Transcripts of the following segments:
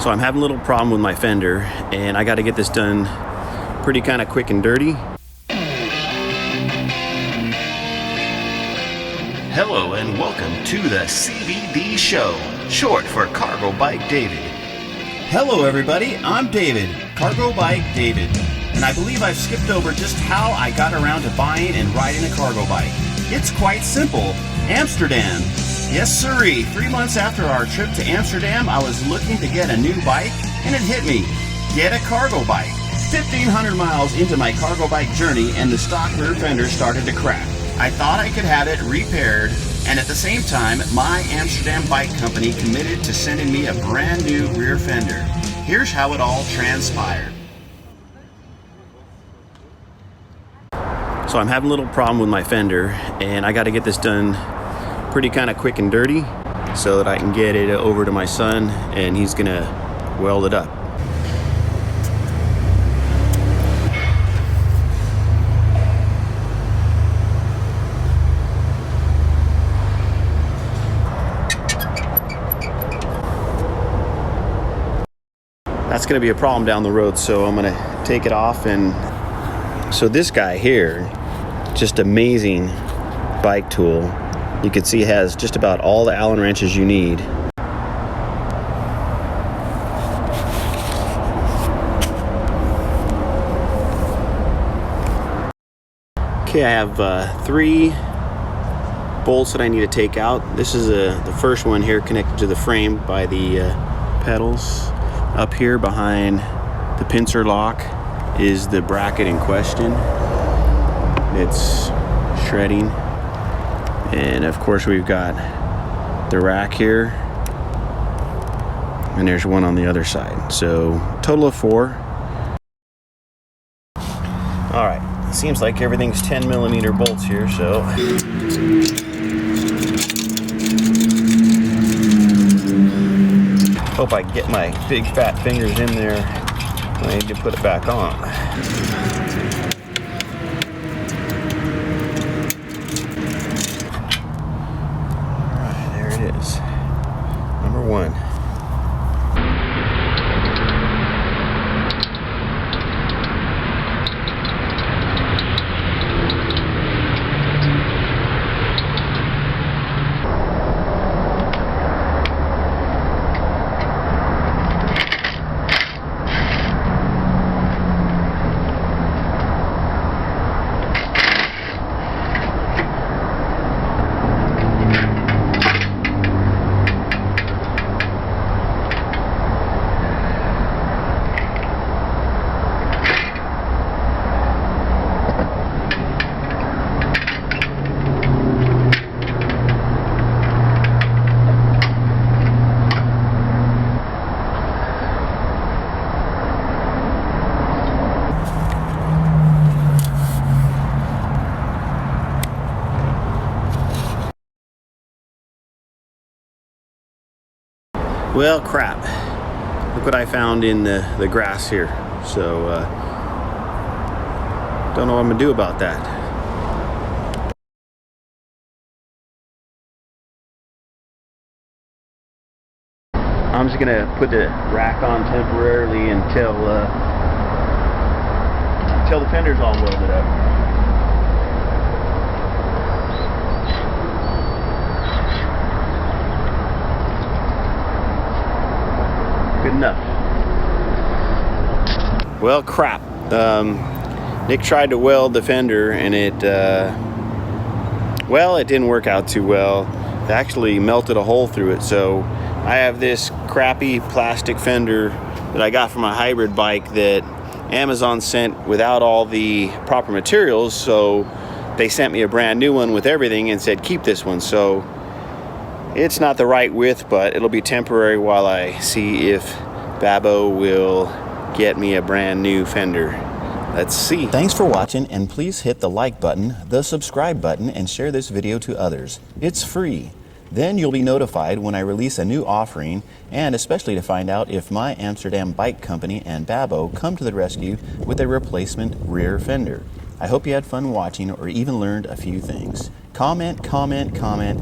So I'm having a little problem with my fender, and I got to get this done pretty kind of quick and dirty. Hello and welcome to the CBD show, short for Cargo Bike David. Hello everybody, I'm David, Cargo Bike David, and I believe I've skipped over just how I got around to buying and riding a cargo bike. It's quite simple. Amsterdam. Yes sirree, 3 months after our trip to Amsterdam, I was looking to get a new bike, and it hit me. Get a cargo bike. 1,500 miles into my cargo bike journey, and the stock rear fender started to crack. I thought I could have it repaired, and at the same time, my Amsterdam bike company committed to sending me a brand new rear fender. Here's how it all transpired. So I'm having a little problem with my fender, and I got to get this done pretty kind of quick and dirty so that I can get it over to my son, and he's gonna weld it up. That's gonna be a problem down the road, so I'm gonna take it off. And so this guy here, just amazing bike tool. You can see it has just about all the Allen wrenches you need. Okay, I have 3 bolts that I need to take out. This is the first one here, connected to the frame by the pedals. Up here behind the pincer lock is the bracket in question. It's shredding. And of course we've got the rack here, and there's one on the other side. So total of 4. All right, seems like everything's 10mm bolts here, so hope I can get my big fat fingers in there. I need to put it back on. Number 1. Well, crap. Look what I found in the grass here. So, don't know what I'm gonna do about that. I'm just gonna put the rack on temporarily until the fender's all welded up. Good enough. Well, crap. Nick tried to weld the fender, and it didn't work out too well. It actually melted a hole through it. So I have this crappy plastic fender that I got from a hybrid bike that Amazon sent without all the proper materials. So they sent me a brand new one with everything and said, keep this one. So it's not the right width, but it'll be temporary while I see if Babbo will get me a brand new fender. Let's see. Thanks for watching, and please hit the like button, the subscribe button, and share this video to others. It's free. Then you'll be notified when I release a new offering, and especially to find out if my Amsterdam bike company and Babbo come to the rescue with a replacement rear fender. I hope you had fun watching or even learned a few things. Comment,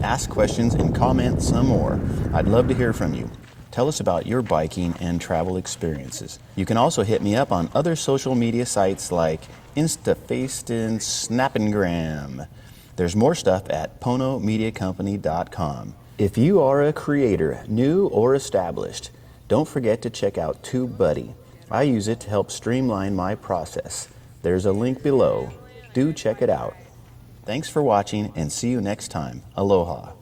ask questions, and comment some more. I'd love to hear from you. Tell us about your biking and travel experiences. You can also hit me up on other social media sites like InstaFaced and Snap'n'Gram. There's more stuff at ponomediacompany.com. If you are a creator, new or established, don't forget to check out TubeBuddy. I use it to help streamline my process. There's a link below. Do check it out. Thanks for watching and see you next time. Aloha.